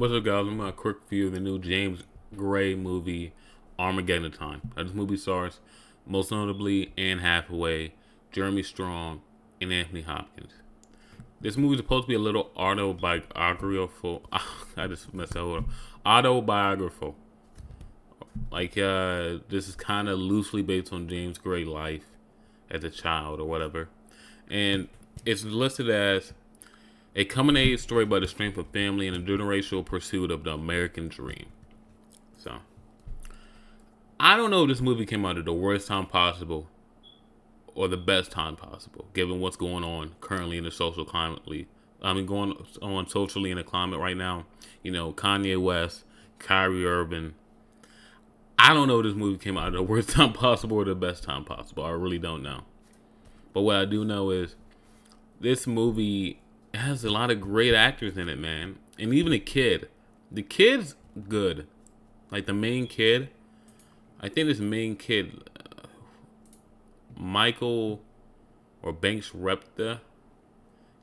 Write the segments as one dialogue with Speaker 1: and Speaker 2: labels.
Speaker 1: What's up, guys? I'm going to quick review of the new James Gray movie, Armageddon Time. This movie stars, most notably, Anne Hathaway, Jeremy Strong, and Anthony Hopkins. This movie is supposed to be a little autobiographical. I just messed that up. Autobiographical. This is kind of loosely based on James Gray's life as a child or whatever. And it's listed as a coming-of-age story about the strength of family and a generational pursuit of the American dream. So, I don't know if this movie came out at the worst time possible or the best time possible, given what's going on currently in the social climate. Going on socially in the climate right now. You know, Kanye West, Kyrie Irving. I don't know if this movie came out at the worst time possible or the best time possible. I really don't know. But what I do know is this movie has a lot of great actors in it, man. And even a kid. The kid's good. Like the main kid. I think this main kid, Michael or Banks Repta,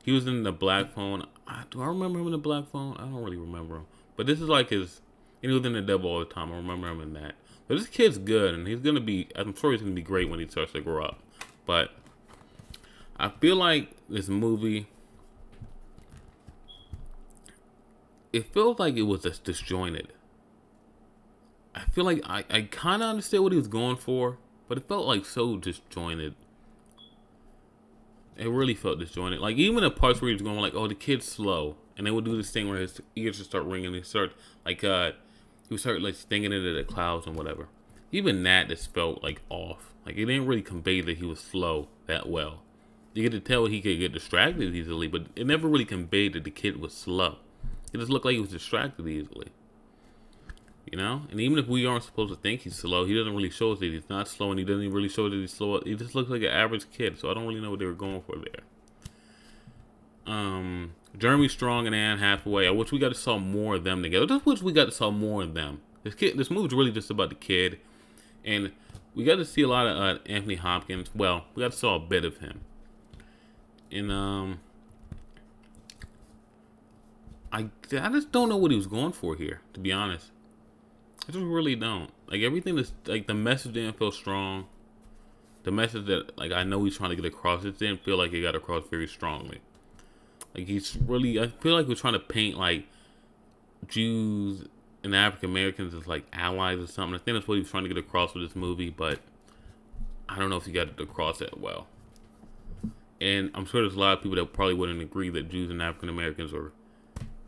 Speaker 1: he was in the Black Phone. Do I remember him in the Black Phone? I don't really remember him. But this is like his, he was in The Devil All the Time. I remember him in that. But this kid's good, and he's going to be, I'm sure he's going to be great when he starts to grow up. But I feel like this movie, it feels like it was just disjointed. I feel like I kind of understood what he was going for, but it felt like so disjointed. It really felt disjointed. Like, even the parts where he was going like, oh, the kid's slow. And they would do this thing where his ears would start ringing. He start, like, he would start, like, stinging into the clouds and whatever. Even that just felt, like, off. Like, it didn't really convey that he was slow that well. You get to tell he could get distracted easily, but it never really conveyed that the kid was slow. It just looked like he was distracted easily. You know? And even if we aren't supposed to think he's slow, he doesn't really show us that he's not slow, and he doesn't even really show that he's slow. He just looks like an average kid, so I don't really know what they were going for there. Jeremy Strong and Anne Hathaway, I wish we got to saw more of them together. I just wish we got to saw more of them. This movie's really just about the kid, and we got to see a lot of Anthony Hopkins. Well, we got to saw a bit of him. And I just don't know what he was going for here, to be honest. I just really don't. Like, everything is, like, the message didn't feel strong. The message that, like, I know he's trying to get across, it didn't feel like it got across very strongly. Like, he's really, I feel like we're trying to paint, like, Jews and African Americans as, like, allies or something. I think that's what he was trying to get across with this movie, but I don't know if he got it across that well. And I'm sure there's a lot of people that probably wouldn't agree that Jews and African Americans are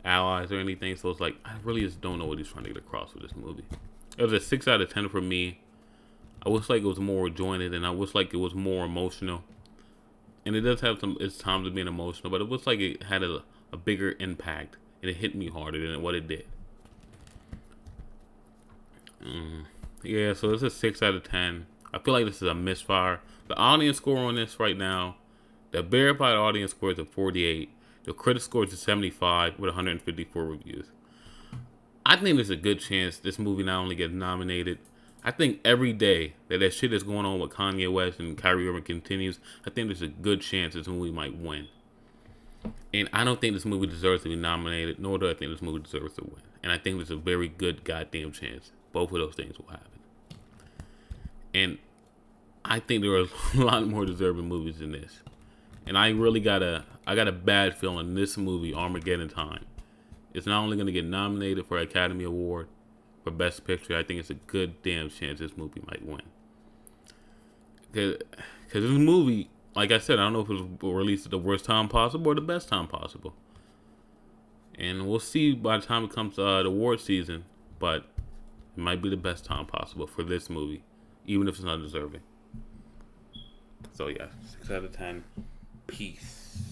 Speaker 1: allies or anything, so it's like, I really just don't know what he's trying to get across with this movie. It was a 6 out of 10 for me. I wish like it was more jointed, and I wish like it was more emotional. And it does have its times of being emotional, but it looks like it had a bigger impact, and it hit me harder than what it did. Yeah, so this is a 6 out of 10. I feel like this is a misfire. The audience score on this right now, the verified audience score is a 48. The critic score is a 75 with 154 reviews. I think there's a good chance this movie not only gets nominated. I think every day that shit is going on with Kanye West and Kyrie Irving continues, I think there's a good chance this movie might win. And I don't think this movie deserves to be nominated, nor do I think this movie deserves to win. And I think there's a very good goddamn chance both of those things will happen. And I think there are a lot more deserving movies than this. And I really got a bad feeling this movie, Armageddon Time, is not only going to get nominated for Academy Award for Best Picture. I think it's a good damn chance this movie might win. Because this movie, like I said, I don't know if it was released at the worst time possible or the best time possible. And we'll see by the time it comes to the award season. But it might be the best time possible for this movie, even if it's not deserving. So yeah, 6 out of 10. Peace.